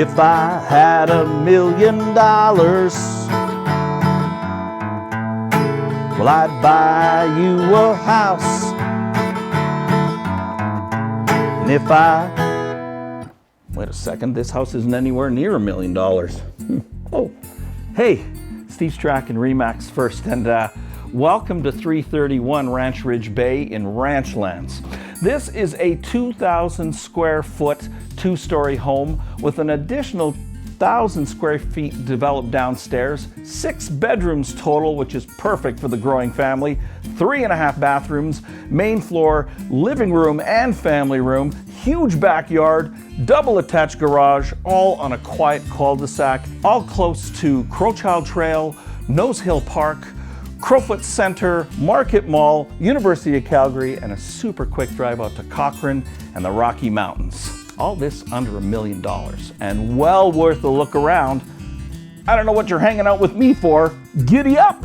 If I had $1 million, well, I'd buy you a house. And if wait a second, this house isn't anywhere near $1 million. Oh, hey, Steve Strachan, Remax First, and welcome to 331 Ranchridge Bay in Ranchlands. This is a 2,000 square foot, two-story home with an additional 1,000 square feet developed downstairs, 6 bedrooms total, which is perfect for the growing family, 3.5 bathrooms, main floor, living room and family room, huge backyard, double attached garage, all on a quiet cul-de-sac, all close to Crowchild Trail, Nose Hill Park, Crowfoot Center, Market Mall, University of Calgary, and a super quick drive out to Cochrane and the Rocky Mountains. All this under $1 million, and well worth a look around. I don't know what you're hanging out with me for. Giddy up!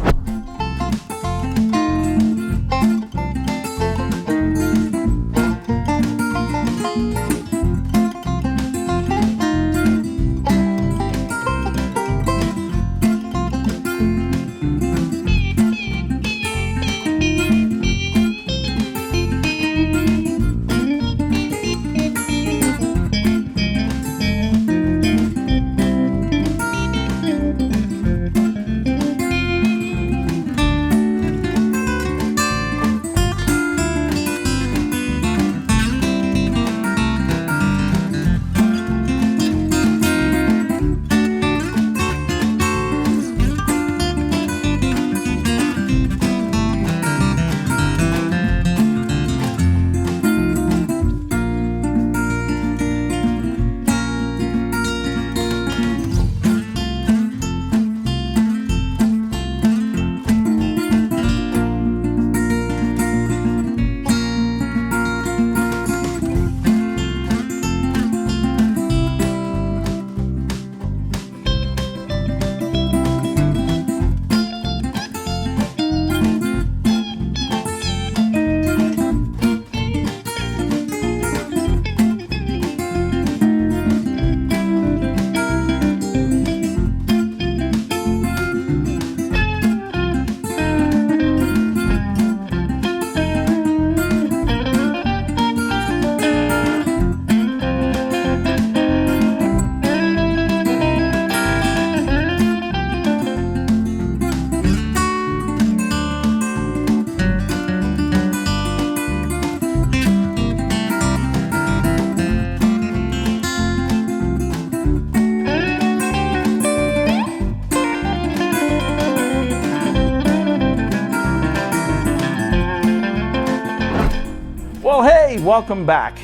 Well, hey, welcome back.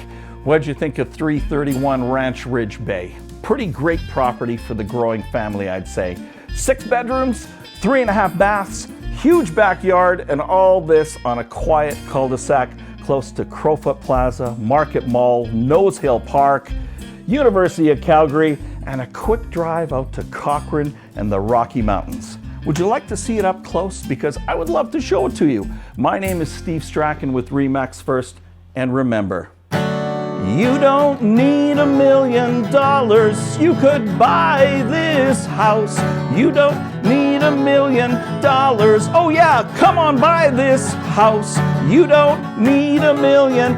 What'd you think of 331 Ranchridge Bay? Pretty great property for the growing family, I'd say. 6 bedrooms, 3.5 baths, huge backyard, and all this on a quiet cul-de-sac close to Crowfoot Plaza, Market Mall, Nose Hill Park, University of Calgary, and a quick drive out to Cochrane and the Rocky Mountains. Would you like to see it up close? Because I would love to show it to you. My name is Steve Strachan with Remax First, and remember, you don't need $1 million. You could buy this house. You don't need $1 million. Oh yeah, come on, buy this house. You don't need $1 million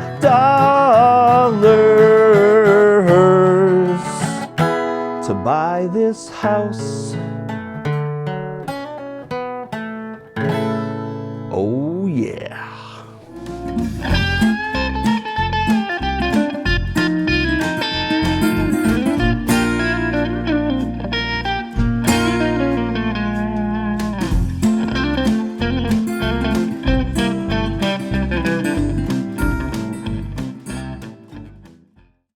to buy this house.